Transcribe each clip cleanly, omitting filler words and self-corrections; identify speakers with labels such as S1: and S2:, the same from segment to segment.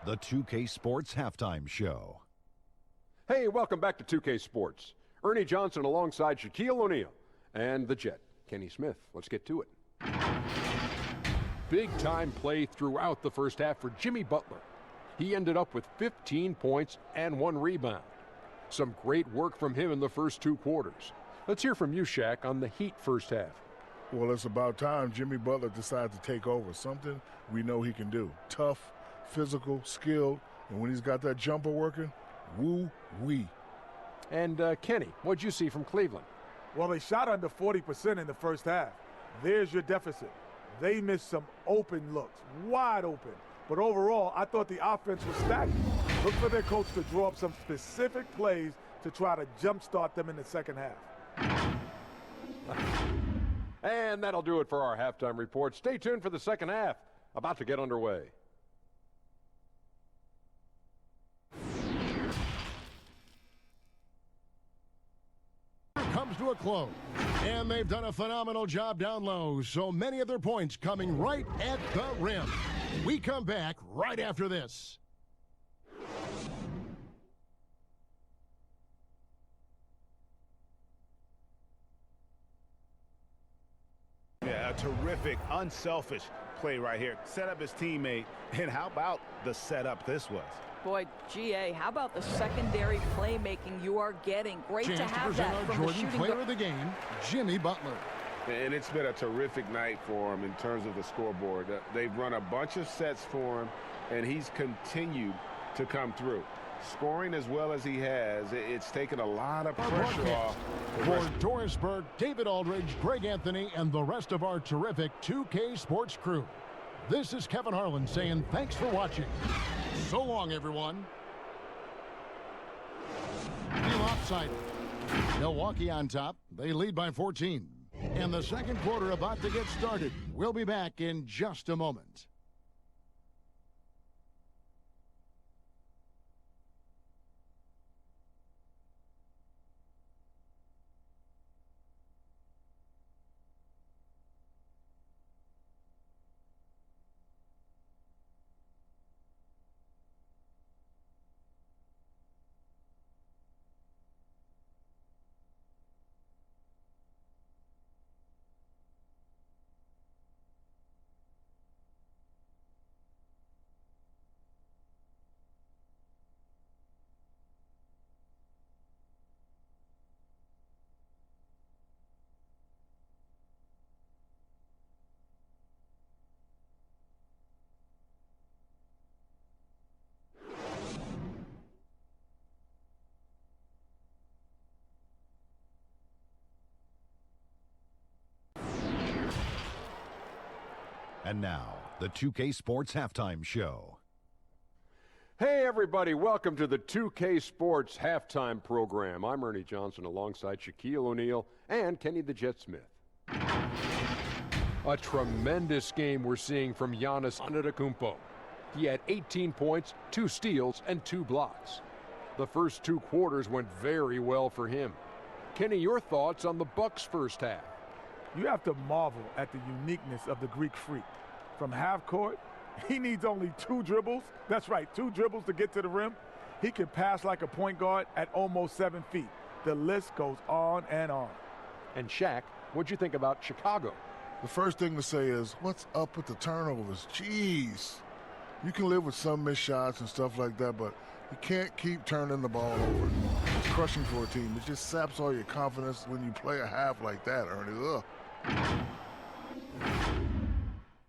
S1: the 2K Sports Halftime Show.
S2: Hey, welcome back to 2K Sports. Ernie Johnson alongside Shaquille O'Neal and the Jet, Kenny Smith. Let's get to it. Big-time play throughout the first half for Jimmy Butler. He ended up with 15 points and 1 rebound. Some great work from him in the first 2 quarters. Let's hear from you, Shaq, on the Heat first half.
S3: Well, it's about time Jimmy Butler decided to take over. Something we know he can do. Tough, physical, skilled, and when he's got that jumper working, woo-wee.
S2: And Kenny, what'd you see from Cleveland?
S4: Well, they shot under 40% in the first half. There's your deficit. They missed some open looks, wide open. But overall, I thought the offense was stagnant. Look for their coach to draw up some specific plays to try to jumpstart them in the second half.
S2: And that'll do it for our halftime report. Stay tuned for the second half, about to get underway.
S5: Comes to a close, and they've done a phenomenal job down low, so many of their points coming right at the rim. We come back right after this.
S6: Yeah, a terrific, unselfish play right here. Set up his teammate, and how about the setup this was?
S7: Boy, GA, how about the secondary playmaking you are getting? Great
S5: Chance
S7: to have
S5: present
S7: that
S5: our
S7: from the
S5: Jordan
S7: shooting
S5: player of the game, Jimmy Butler.
S6: And it's been a terrific night for him in terms of the scoreboard. They've run a bunch of sets for him, and he's continued to come through. Scoring as well as he has, it's taken a lot of pressure off.
S5: For Doris Burke, David Aldridge, Greg Anthony, and the rest of our terrific 2K Sports crew. This is Kevin Harlan saying thanks for watching. So long, everyone. Be lopsided. Milwaukee on top. They lead by 14. And the second quarter about to get started. We'll be back in just a moment.
S1: And now, the 2K Sports Halftime Show.
S2: Hey, everybody, welcome to the 2K Sports Halftime Program. I'm Ernie Johnson alongside Shaquille O'Neal and Kenny the Jet Smith. A tremendous game we're seeing from Giannis Antetokounmpo. He had 18 points, 2 steals, and 2 blocks. The first 2 quarters went very well for him. Kenny, your thoughts on the Bucks' first half?
S4: You have to marvel at the uniqueness of the Greek freak. From half court, he needs only 2 dribbles. That's right, 2 dribbles to get to the rim. He can pass like a point guard at almost 7 feet. The list goes on and on.
S2: And Shaq, what'd you think about Chicago?
S3: The first thing to say is, what's up with the turnovers? Jeez. You can live with some missed shots and stuff like that, but you can't keep turning the ball over. It's crushing for a team. It just saps all your confidence when you play a half like that, Ernie. Ugh.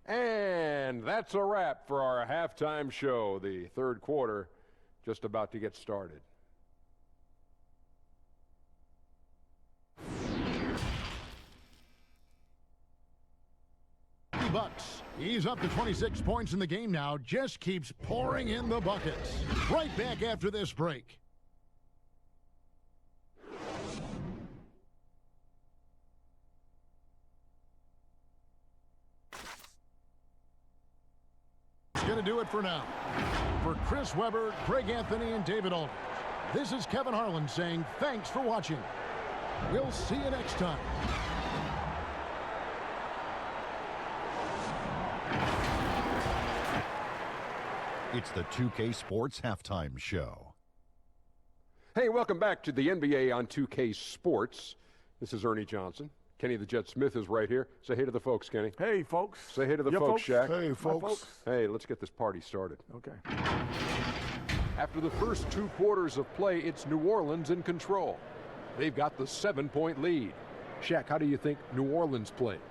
S2: And that's a wrap for our halftime show. The third quarter just about to get started.
S5: Bucks. He's up to 26 points in the game now. Just keeps pouring in the buckets. Right back after this break. Going to do it for now. For Chris Webber, Greg Anthony, and David Aldridge, this is Kevin Harlan saying thanks for watching. We'll see you next time.
S1: It's the 2K Sports Halftime Show.
S2: Hey, welcome back to the NBA on 2K Sports. This is Ernie Johnson. Kenny the Jet Smith is right here. Say hey to the folks, Kenny.
S4: Hey, folks.
S2: Say hey to the
S4: Your
S2: folks, Shaq.
S3: Hey, folks.
S2: Hey, let's get this party started.
S4: Okay.
S2: After the first 2 quarters of play, it's New Orleans in control. They've got the 7-point lead. Shaq, how do you think New Orleans played?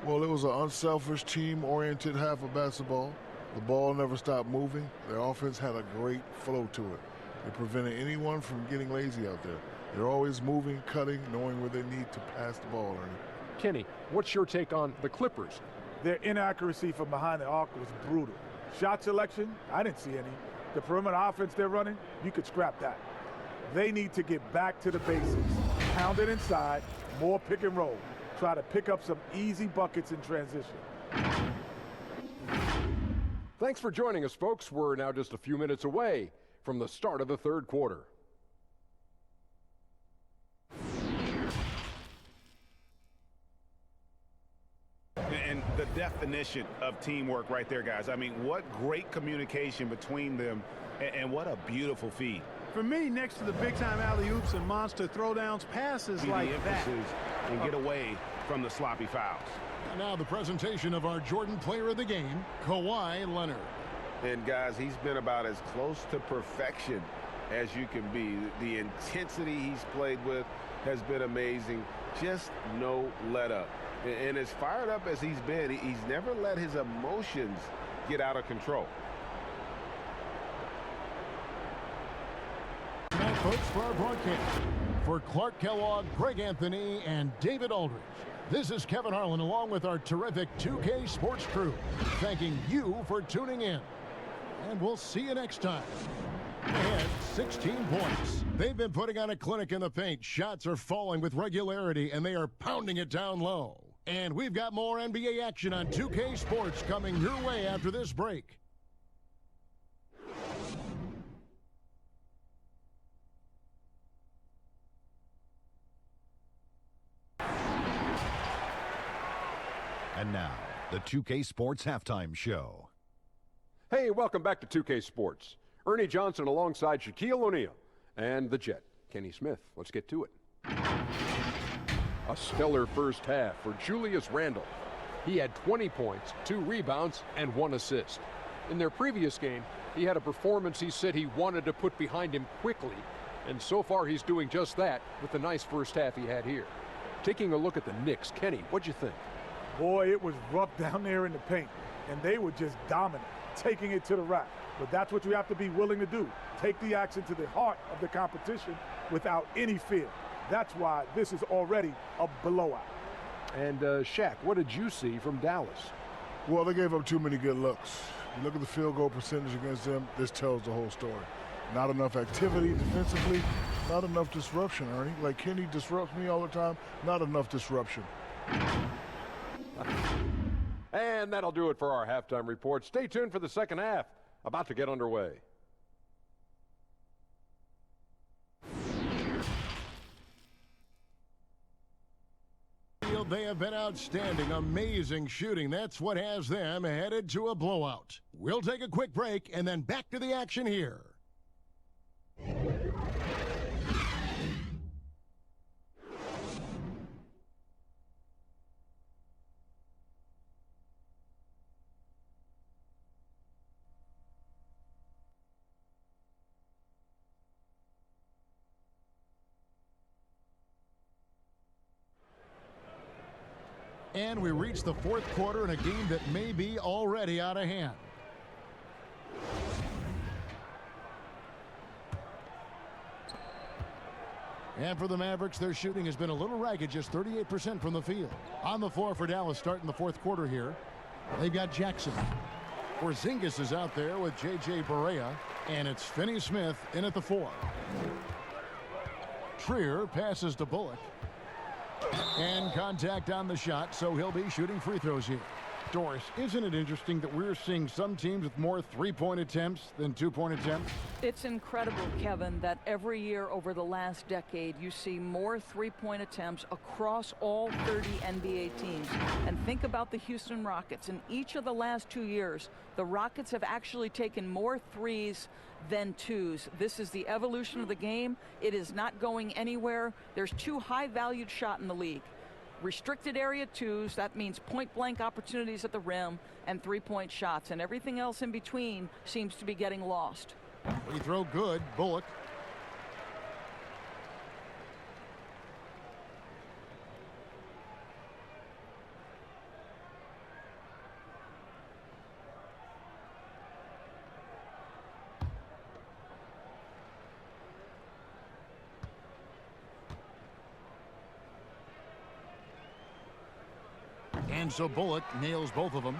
S3: Well, it was an unselfish, team-oriented half of basketball. The ball never stopped moving. Their offense had a great flow to it. It prevented anyone from getting lazy out there. They're always moving, cutting, knowing where they need to pass the ball, Ernie.
S2: Kenny, what's your take on the Clippers?
S4: Their inaccuracy from behind the arc was brutal. Shot selection, I didn't see any. The perimeter offense they're running, you could scrap that. They need to get back to the basics. Pound it inside, more pick and roll. Try to pick up some easy buckets in transition.
S2: Thanks for joining us, folks. We're now just a few minutes away from the start of the 3rd quarter.
S6: And the definition of teamwork right there, guys. I mean, what great communication between them, and what a beautiful feed.
S8: For me, next to the big-time alley-oops and monster throwdowns, passes like that.
S6: And get away from the sloppy fouls.
S5: And now the presentation of our Jordan Player of the Game, Kawhi Leonard.
S6: And guys, he's been about as close to perfection as you can be. The intensity he's played with has been amazing. Just no let up. And as fired up as he's been, he's never let his emotions get out of control.
S5: Tonight, folks, for our broadcast, for Clark Kellogg, Greg Anthony, and David Aldridge, this is Kevin Harlan along with our terrific 2K Sports crew, thanking you for tuning in. And we'll see you next time. They had 16 points. They've been putting on a clinic in the paint. Shots are falling with regularity, and they are pounding it down low. And we've got more NBA action on 2K Sports coming your way after this break.
S1: And now, the 2K Sports Halftime Show.
S2: Hey, welcome back to 2K Sports. Ernie Johnson alongside Shaquille O'Neal and the Jet, Kenny Smith. Let's get to it. A stellar first half for Julius Randle. He had 20 points, 2 rebounds, and 1 assist. In their previous game, he had a performance he said he wanted to put behind him quickly, and so far he's doing just that with the nice first half he had here. Taking a look at the Knicks, Kenny, what'd you think?
S4: Boy, it was rough down there in the paint, and they were just dominant, taking it to the rack. But that's what you have to be willing to do. Take the action to the heart of the competition without any fear. That's why this is already a blowout.
S2: And Shaq, what did you see from Dallas?
S3: Well, they gave up too many good looks. You look at the field goal percentage against them, this tells the whole story. Not enough activity defensively, not enough disruption, Ernie. Like Kenny disrupts me all the time, not enough disruption.
S2: And that'll do it for our halftime report. Stay tuned for the second half, about to get underway.
S5: They have been outstanding, amazing shooting. That's what has them headed to a blowout. We'll take a quick break and then back to the action here. And we reach the 4th quarter in a game that may be already out of hand. And for the Mavericks, their shooting has been a little ragged, just 38% from the field. On the floor for Dallas starting the 4th quarter here. They've got Jackson. Porzingis is out there with J.J. Barea, and it's Finney-Smith in at the 4. Trier passes to Bullock. And contact on the shot, so he'll be shooting free throws here. Doris, isn't it interesting that we're seeing some teams with more three-point attempts than two-point attempts?
S7: It's incredible, Kevin, that every year over the last decade, you see more three-point attempts across all 30 NBA teams. And think about the Houston Rockets. In each of the last 2 years, the Rockets have actually taken more threes than twos. This is the evolution of the game. It is not going anywhere. There's 2 high-valued shots in the league. Restricted area twos, that means point-blank opportunities at the rim, and three-point shots. And everything else in between seems to be getting lost.
S5: Free throw good. Bullock. And so Bullock nails both of them.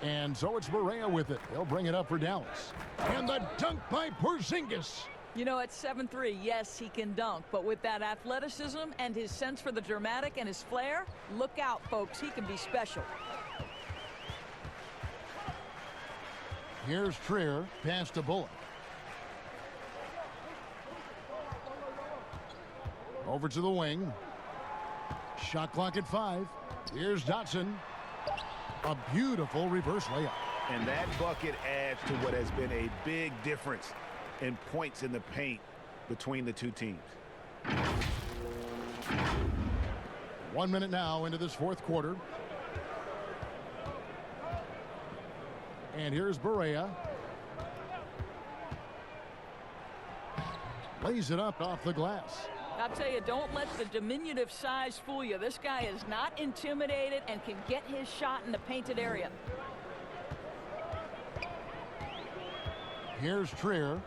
S5: And so it's Barea with it. They'll bring it up for Dallas. And the dunk by Porzingis.
S7: You know, at 7'3", yes, he can dunk. But with that athleticism and his sense for the dramatic and his flair, look out, folks. He can be special.
S5: Here's Trier. Pass to Bullock. Over to the wing. Shot clock at 5. Here's Dotson. A beautiful reverse layup.
S6: And that bucket adds to what has been a big difference in points in the paint between the two teams.
S5: 1 minute now into this fourth quarter. And here's Barea. Lays it up off the glass.
S7: I'll tell you, don't let the diminutive size fool you. This guy is not intimidated and can get his shot in the painted area.
S5: Here's Trier.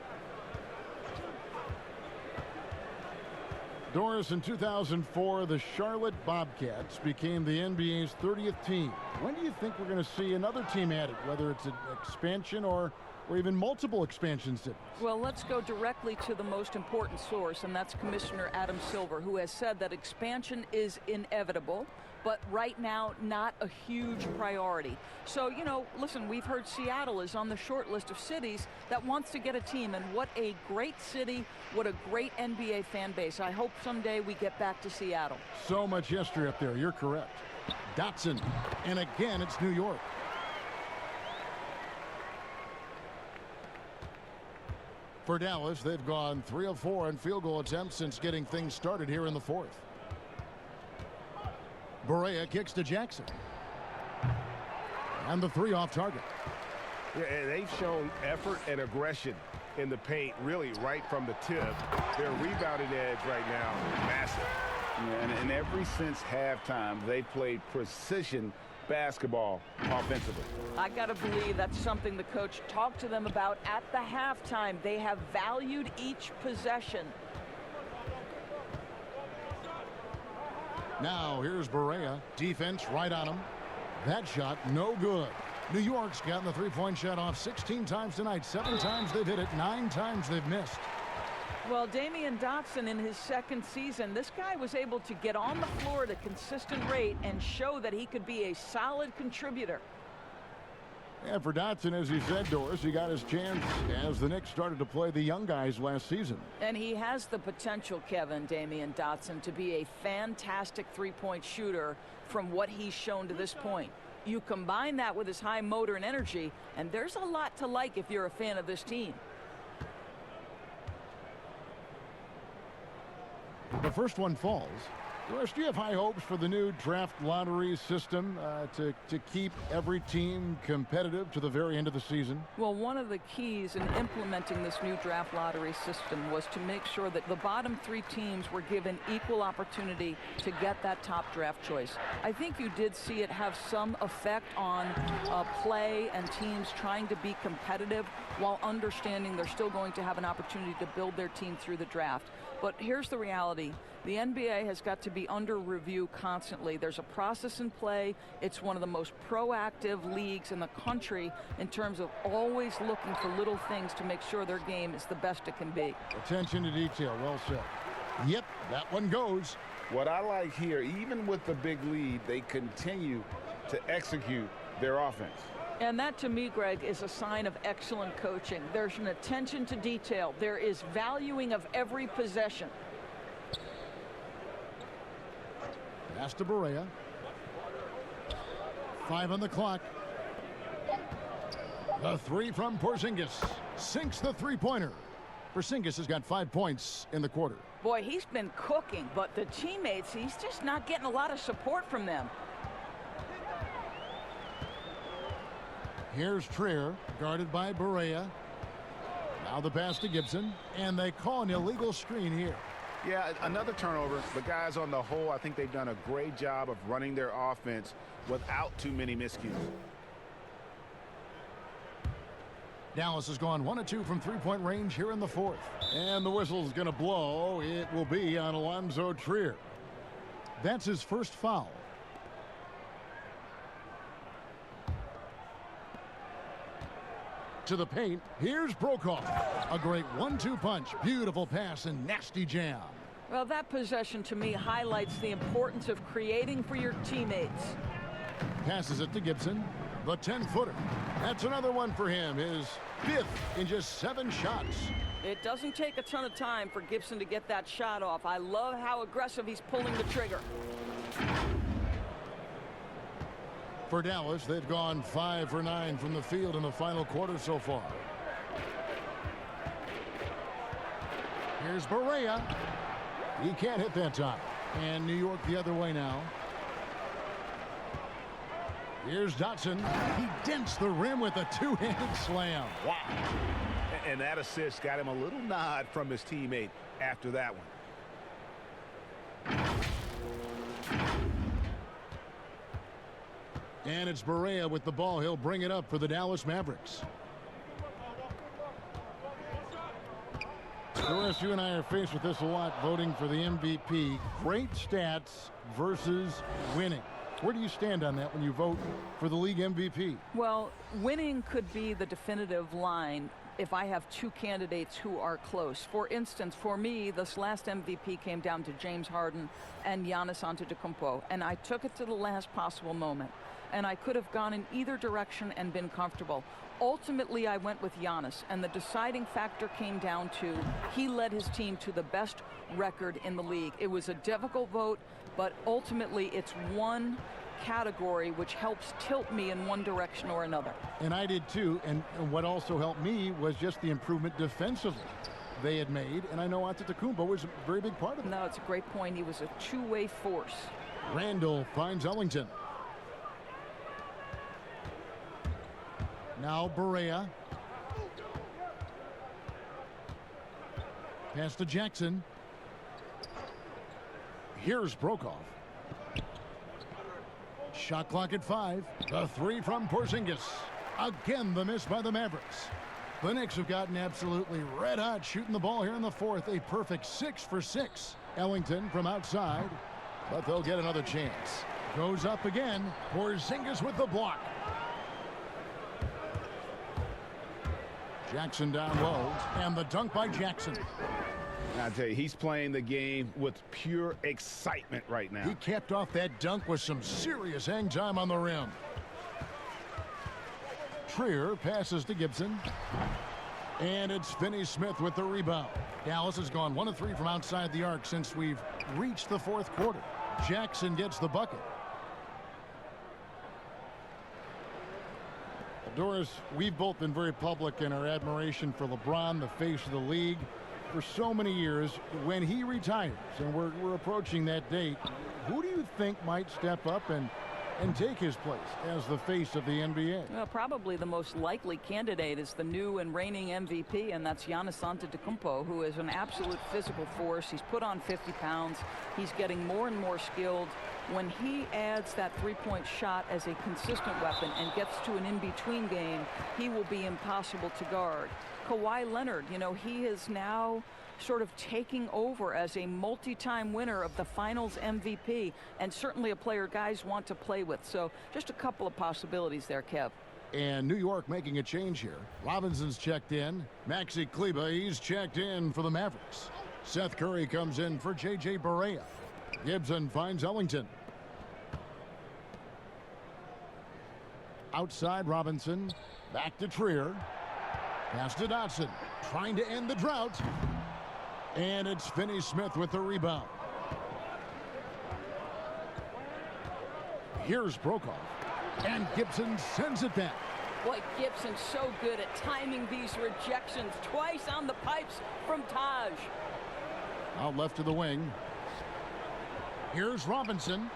S5: Doris, in 2004, the Charlotte Bobcats became the NBA's 30th team. When do you think we're going to see another team added, whether it's an expansion or even multiple expansion cities?
S7: Well, let's go directly to the most important source, and that's Commissioner Adam Silver, who has said that expansion is inevitable, but right now not a huge priority. So, you know, listen, we've heard Seattle is on the short list of cities that wants to get a team, and what a great city, what a great NBA fan base. I hope someday we get back to Seattle.
S5: So much history up there. You're correct. Dotson, and again, it's New York. For Dallas, they've gone 3 of 4 on field goal attempts since getting things started here in the fourth. Barea kicks to Jackson. And the 3 off target.
S6: Yeah, and they've shown effort and aggression in the paint, really right from the tip. Their rebounding edge right now, massive. Yeah, and ever since halftime, they've played precision basketball offensively.
S7: I got to believe that's something the coach talked to them about at the halftime. They have valued each possession.
S5: Now here's Barea. Defense right on him. That shot no good. New York's gotten the three-point shot off 16 times tonight. 7 times they've hit it. 9 times they've missed.
S7: Well, Damian Dotson in his second season, this guy was able to get on the floor at a consistent rate and show that he could be a solid contributor.
S5: And for Dotson, as he said, Doris, he got his chance as the Knicks started to play the young guys last season.
S7: And he has the potential, Kevin, Damian Dotson, to be a fantastic three-point shooter from what he's shown to this point. You combine that with his high motor and energy, and there's a lot to like if you're a fan of this team.
S5: The first one falls. Doris, do you have high hopes for the new draft lottery system to keep every team competitive to the very end of the season?
S7: Well, one of the keys in implementing this new draft lottery system was to make sure that the bottom 3 teams were given equal opportunity to get that top draft choice. I think you did see it have some effect on play and teams trying to be competitive while understanding they're still going to have an opportunity to build their team through the draft. But here's the reality. The NBA has got to be under review constantly. There's a process in play. It's one of the most proactive leagues in the country in terms of always looking for little things to make sure their game is the best it can be.
S5: Attention to detail. Well said. Yep, that one goes.
S6: What I like here, even with the big lead, they continue to execute their offense.
S7: And that, to me, Greg, is a sign of excellent coaching. There's an attention to detail. There is valuing of every possession.
S5: Pass to Barea. 5 on the clock. The three from Porzingis sinks the three-pointer. Porzingis has got 5 points in the quarter.
S7: Boy, he's been cooking, but the teammates, he's just not getting a lot of support from them.
S5: Here's Trier, guarded by Barea. Now the pass to Gibson, and they call an illegal screen here.
S6: Yeah, another turnover. The guys on the whole, I think they've done a great job of running their offense without too many miscues.
S5: Dallas has gone 1 of 2 from three-point range here in the fourth. And the whistle's going to blow. It will be on Alonzo Trier. That's his first foul. To the paint, here's Brokaw. A great 1-2 punch, beautiful pass, and nasty jam.
S7: Well, that possession to me highlights the importance of creating for your teammates.
S5: Passes it to Gibson, the 10-footer. That's another one for him, his 5th in just 7 shots.
S7: It doesn't take a ton of time for Gibson to get that shot off. I love how aggressive he's pulling the trigger.
S5: For Dallas, they've gone 5 for 9 from the field in the final quarter so far. Here's Barea. He can't hit that time. And New York the other way now. Here's Dotson. He dents the rim with a two-handed slam. Wow.
S6: And that assist got him a little nod from his teammate after that one.
S5: And it's Barea with the ball. He'll bring it up for the Dallas Mavericks. Doris, you and I are faced with this a lot, voting for the MVP. Great stats versus winning. Where do you stand on that when you vote for the league MVP?
S7: Well, winning could be the definitive line if I have two candidates who are close. For instance, for me, this last MVP came down to James Harden and Giannis Antetokounmpo, and I took it to the last possible moment. And I could have gone in either direction and been comfortable. Ultimately, I went with Giannis, and the deciding factor came down to he led his team to the best record in the league. It was a difficult vote, but ultimately it's one category which helps tilt me in one direction or another.
S5: And I did too, and what also helped me was just the improvement defensively they had made, and I know Antetokounmpo was a very big part of it.
S7: No, it's a great point. He was a two-way force.
S5: Randall finds Ellington. Now Barea. Pass to Jackson. Here's Brokaw. Shot clock at 5. The three from Porzingis. Again, the miss by the Mavericks. The Knicks have gotten absolutely red hot shooting the ball here in the fourth. A perfect 6 for 6. Ellington from outside, but they'll get another chance. Goes up again. Porzingis with the block. Jackson down low, and the dunk by Jackson.
S6: I tell you, he's playing the game with pure excitement right now.
S5: He capped off that dunk with some serious hang time on the rim. Trier passes to Gibson. And it's Finney-Smith with the rebound. Dallas has gone 1 of 3 from outside the arc since we've reached the fourth quarter. Jackson gets the bucket. Doris, we've both been very public in our admiration for LeBron, the face of the league, for so many years. When he retires, and we're approaching that date, who do you think might step up and take his place as the face of the NBA?
S7: Well, probably the most likely candidate is the new and reigning MVP, and that's Giannis Antetokounmpo, who is an absolute physical force. He's put on 50 pounds. He's getting more and more skilled. When he adds that three-point shot as a consistent weapon and gets to an in-between game, he will be impossible to guard. Kawhi Leonard, you know, he is now sort of taking over as a multi-time winner of the Finals MVP, and certainly a player guys want to play with. So just a couple of possibilities there, Kev.
S5: And New York making a change here. Robinson's checked in. Maxi Kleber, he's checked in for the Mavericks. Seth Curry comes in for J.J. Barea. Gibson finds Ellington. Outside Robinson. Back to Trier. Pass to Dotson. Trying to end the drought. And it's Finney-Smith with the rebound. Here's Brokaw. And Gibson sends it back.
S7: Boy, Gibson's so good at timing these rejections. Twice on the pipes from Taj.
S5: Out left to the wing. Here's Robinson.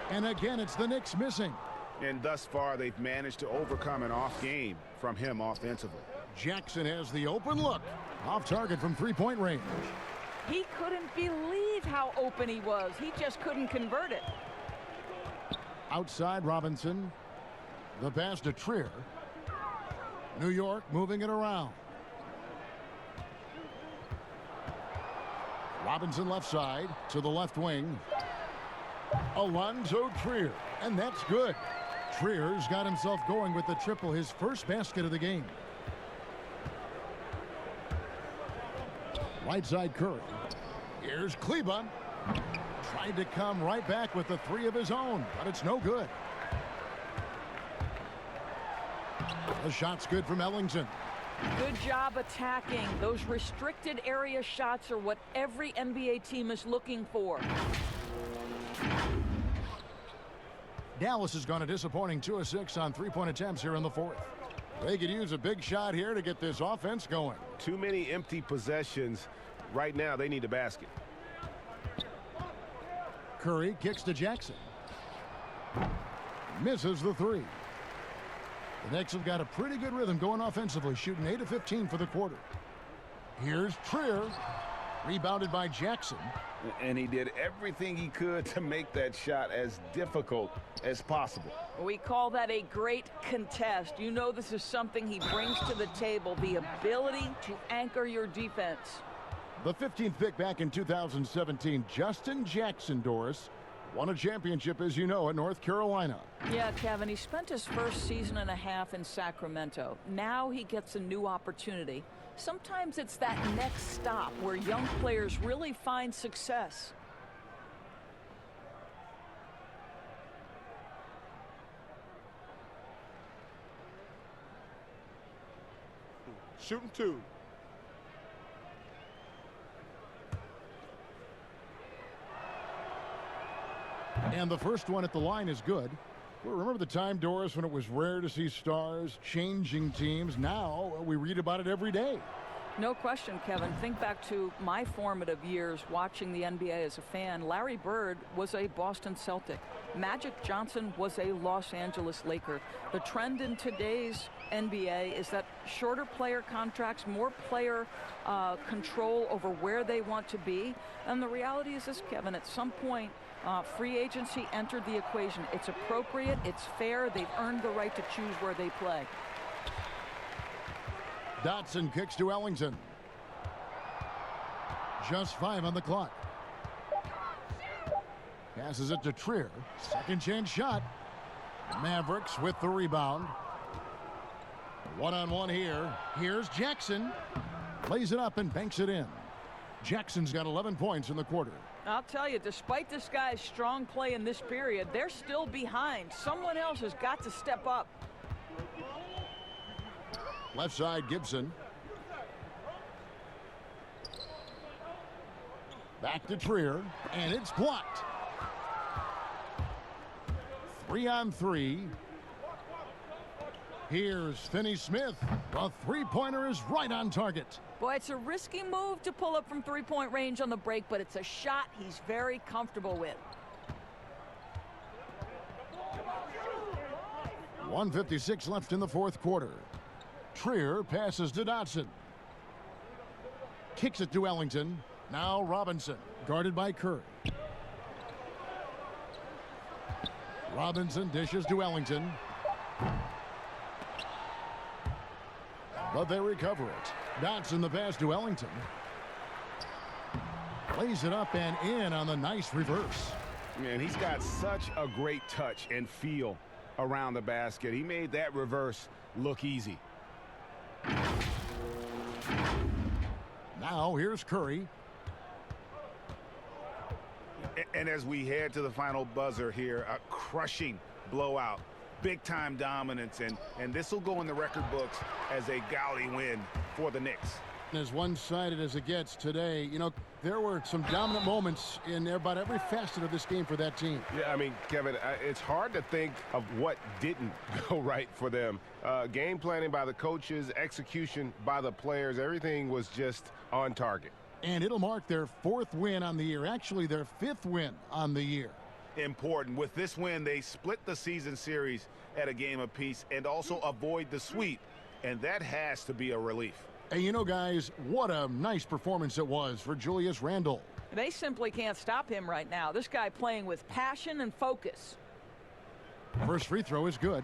S5: And again, it's the Knicks missing.
S6: And thus far, they've managed to overcome an off game from him offensively.
S5: Jackson has the open look. Off target from three-point range.
S7: He couldn't believe how open he was. He just couldn't convert it.
S5: Outside Robinson. The pass to Trier. New York moving it around. Robinson left side to the left wing. Alonzo Trier, and that's good. Trier's got himself going with the triple, his first basket of the game. Right side Curry. Here's Kleba. Tried to come right back with the three of his own, but it's no good. The shot's good from Ellington.
S7: Good job attacking. Those restricted area shots are what every NBA team is looking for.
S5: Dallas has gone a disappointing 2 of 6 on three-point attempts here in the fourth. They could use a big shot here to get this offense going.
S6: Too many empty possessions. Right now, they need a basket.
S5: Curry kicks to Jackson. Misses the three. The Knicks have got a pretty good rhythm going offensively, shooting 8 of 15 for the quarter. Here's Trier. Rebounded by Jackson.
S6: And he did everything he could to make that shot as difficult as possible.
S7: We call that a great contest. You know this is something he brings to the table, the ability to anchor your defense.
S5: The 15th pick back in 2017, Justin Jackson, Doris, won a championship, as you know, at North Carolina.
S7: Yeah, Kevin, he spent his first season and a half in Sacramento. Now he gets a new opportunity. Sometimes it's that next stop where young players really find success.
S4: Shooting two.
S5: And the first one at the line is good. Well, remember the time, Doris, when it was rare to see stars changing teams? Now we read about it every day.
S7: No question, Kevin. Think back to my formative years watching the NBA as a fan. Larry Bird was a Boston Celtic. Magic Johnson was a Los Angeles Laker. The trend in today's NBA is that shorter player contracts, more player control over where they want to be. And the reality is this, Kevin, at some point, free agency entered the equation. It's appropriate, it's fair, they've earned the right to choose where they play.
S5: Dotson kicks to Ellington. Just 5 on the clock. Passes it to Trier. Second chance shot. Mavericks with the rebound. One-on-one here. Here's Jackson. Lays it up and banks it in. Jackson's got 11 points in the quarter.
S7: I'll tell you, despite this guy's strong play in this period, they're still behind. Someone else has got to step up.
S5: Left side, Gibson. Back to Trier, and it's blocked. 3-on-3. Here's Finney-Smith. The three-pointer is right on target.
S7: Boy, it's a risky move to pull up from three-point range on the break, but it's a shot he's very comfortable with.
S5: 1:56 left in the fourth quarter. Trier passes to Dotson. Kicks it to Ellington. Now Robinson, guarded by Curry. Robinson dishes to Ellington. But they recover it. Dotson the pass to Ellington. Lays it up and in on the nice reverse.
S6: Man, he's got such a great touch and feel around the basket. He made that reverse look easy.
S5: Now here's Curry.
S6: And as we head to the final buzzer here, a crushing blowout, big-time dominance, and this will go in the record books as a gaudy win for the Knicks.
S5: As one-sided as it gets today, you know, there were some dominant moments in about every facet of this game for that team.
S6: Yeah, I mean, Kevin, it's hard to think of what didn't go right for them. Game planning by the coaches, execution by the players, everything was just on target.
S5: And it'll mark their 4th win on the year, actually their 5th win on the year.
S6: Important. With this win, they split the season series at a game apiece and also avoid the sweep, and that has to be a relief.
S5: And you know, guys, what a nice performance it was for Julius Randle.
S7: They simply can't stop him right now. This guy playing with passion and focus.
S5: First free throw is good.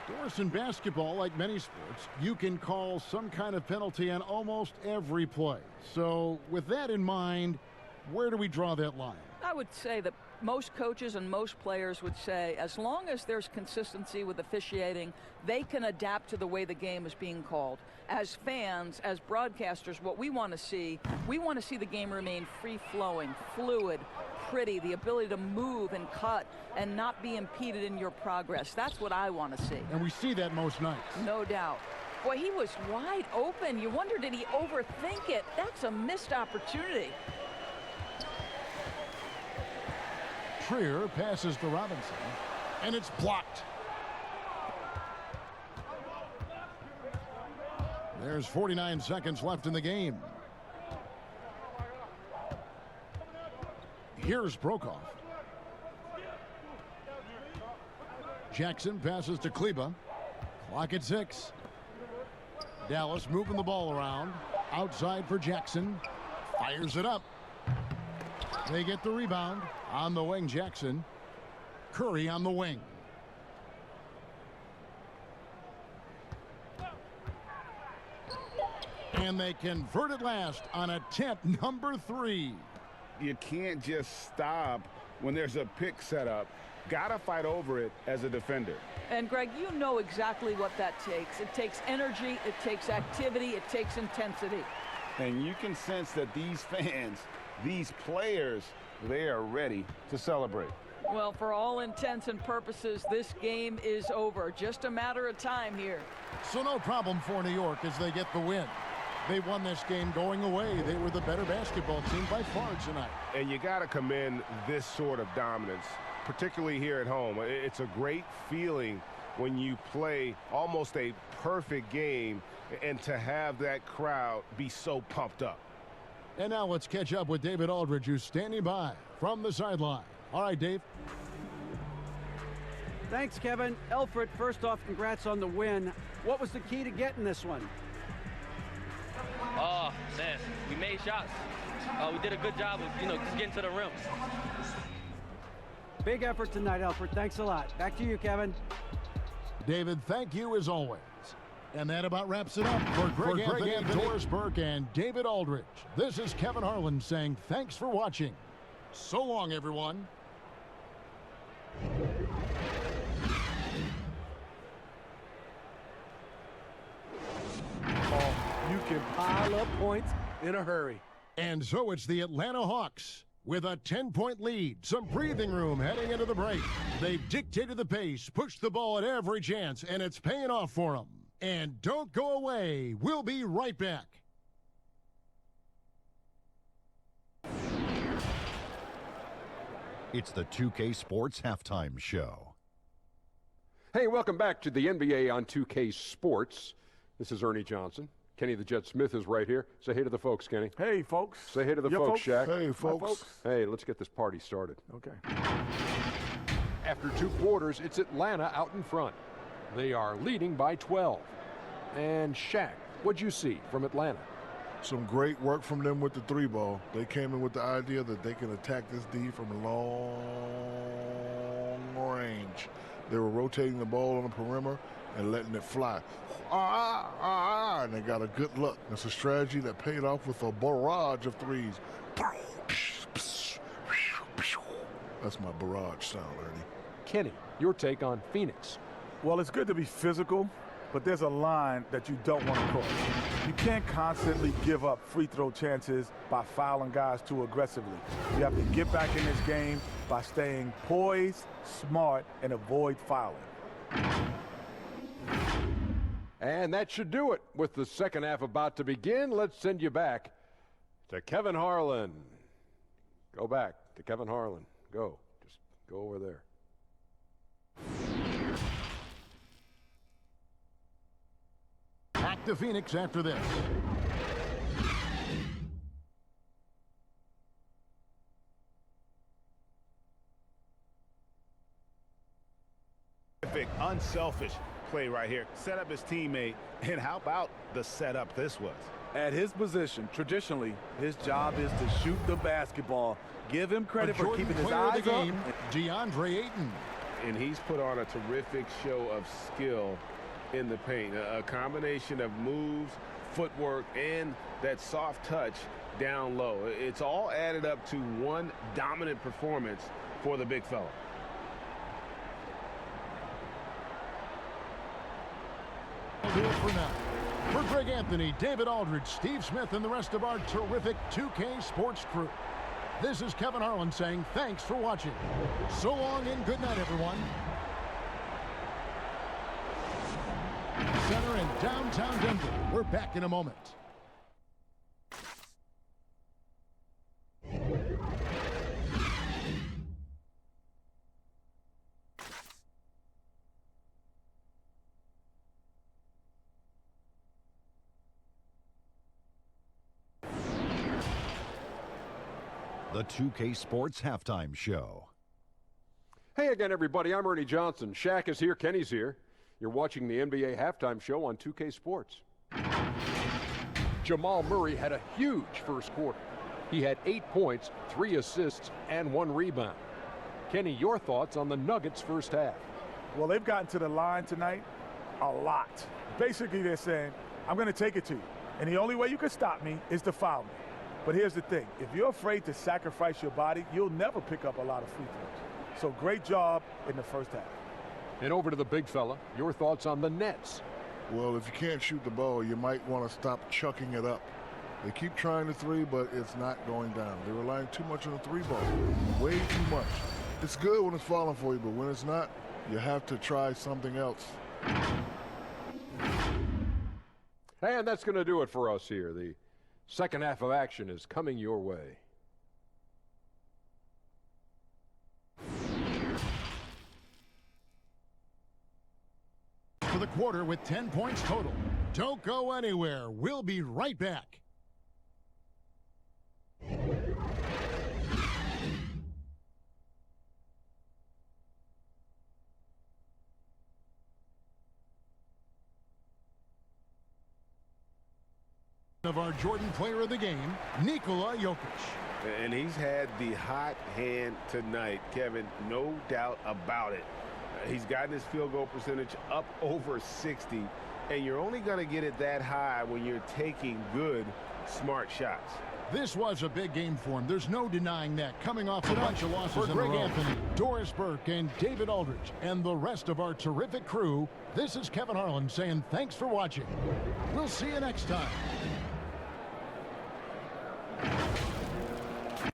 S5: Doris, in basketball, like many sports, you can call some kind of penalty on almost every play. So with that in mind, where do we draw that line?
S7: I would say that most coaches and most players would say as long as there's consistency with officiating, they can adapt to the way the game is being called. As fans, as broadcasters, what we want to see the game remain free-flowing, fluid, pretty, the ability to move and cut and not be impeded in your progress. That's what I want to see.
S5: And we see that most nights.
S7: No doubt. Boy, he was wide open. You wonder, did he overthink it? That's a missed opportunity.
S5: Trier passes to Robinson, and it's blocked. There's 49 seconds left in the game. Here's Brokoff. Jackson passes to Kleba. Clock at 6. Dallas moving the ball around. Outside for Jackson. Fires it up. They get the rebound. On the wing, Jackson. Curry on the wing. And they convert at last on attempt number 3.
S6: You can't just stop when there's a pick set up. Gotta fight over it as a defender.
S7: And Greg, you know exactly what that takes. It takes energy, it takes activity, it takes intensity.
S6: And you can sense that these fans, these players, they are ready to celebrate.
S7: Well, for all intents and purposes, this game is over. Just a matter of time here.
S5: So no problem for New York as they get the win. They won this game going away. They were the better basketball team by far tonight.
S6: And you got to commend this sort of dominance, particularly here at home. It's a great feeling when you play almost a perfect game and to have that crowd be so pumped up.
S5: And now let's catch up with David Aldridge, who's standing by from the sideline. All right, Dave.
S9: Thanks, Kevin. Elfrid, first off, congrats on the win. What was the key to getting this one?
S10: Oh, man, we made shots. We did a good job of, just getting to the rim.
S9: Big effort tonight, Elfrid. Thanks a lot. Back to you, Kevin.
S5: David, thank you as always. And that about wraps it up for Greg Anthony, Doris Burke, and David Aldridge. This is Kevin Harlan saying thanks for watching. So long, everyone.
S4: You can pile up points in a hurry.
S5: And so it's the Atlanta Hawks with a 10-point lead, some breathing room heading into the break. They've dictated the pace, pushed the ball at every chance, and it's paying off for them. And don't go away. We'll be right back.
S1: It's the 2K Sports Halftime Show.
S2: Hey, welcome back to the NBA on 2K Sports. This is Ernie Johnson. Kenny the Jet Smith is right here. Say hey to the folks, Kenny.
S4: Hey, folks.
S2: Say hey to the folks, Shaq.
S3: Hey, folks.
S2: Hey, let's get this party started.
S4: Okay.
S2: After 2 quarters, it's Atlanta out in front. They are leading by 12. And Shaq, what'd you see from Atlanta?
S3: Some great work from them with the 3-ball. They came in with the idea that they can attack this D from a long range. They were rotating the ball on the perimeter and letting it fly. And they got a good look. It's a strategy that paid off with a barrage of threes. That's my barrage sound, Ernie.
S2: Kenny, your take on Phoenix.
S4: Well, it's good to be physical but there's a line that you don't want to cross. You can't constantly give up free throw chances by fouling guys too aggressively. You have to get back in this game by staying poised, smart, and avoid fouling.
S2: And that should do it. With the second half about to begin, let's send you back to Kevin Harlan. Go back to Kevin Harlan. Go. Just go over there.
S5: Back to Phoenix after this.
S6: Unselfish play right here. Set up his teammate, and how about the setup this was?
S4: At his position, traditionally, his job is to shoot the basketball. Give him credit for keeping his eyes
S5: up.
S4: up.
S5: DeAndre Ayton.
S6: And he's put on a terrific show of skill in the paint. A combination of moves, footwork, and that soft touch down low. It's all added up to one dominant performance for the big fella.
S5: We'll do it for now. For Greg Anthony, David Aldridge, Steve Smith, and the rest of our terrific 2K Sports crew, this is Kevin Harlan saying thanks for watching. So long and good night, everyone. Center in downtown Denver. We're back in a moment.
S1: The 2K Sports Halftime Show.
S2: Hey again, everybody. I'm Ernie Johnson. Shaq is here. Kenny's here. You're watching the NBA Halftime Show on 2K Sports. Jamal Murray had a huge first quarter. He had 8 points, 3 assists, and 1 rebound. Kenny, your thoughts on the Nuggets' first half?
S4: Well, they've gotten to the line tonight a lot. Basically, they're saying, I'm going to take it to you. And the only way you can stop me is to foul me. But here's the thing. If you're afraid to sacrifice your body, you'll never pick up a lot of free throws. So great job in the first half.
S2: And over to the big fella, your thoughts on the Nets?
S3: Well, if you can't shoot the ball, you might want to stop chucking it up. They keep trying the three, but it's not going down. They're relying too much on the three ball. Way too much. It's good when it's falling for you, but when it's not, you have to try something else.
S2: And that's going to do it for us here. The second half of action is coming your way.
S5: For the quarter with 10 points total. Don't go anywhere. We'll be right back. Of our Jordan player of the game, Nikola Jokic.
S6: And he's had the hot hand tonight, Kevin, no doubt about it. He's gotten his field goal percentage up over 60, and you're only going to get it that high when you're taking good, smart shots.
S5: This was a big game for him. There's no denying that. Coming off a bunch of losses for Greg Anthony, Doris Burke, and David Aldridge, and the rest of our terrific crew, this is Kevin Harlan saying thanks for watching. We'll see you next time.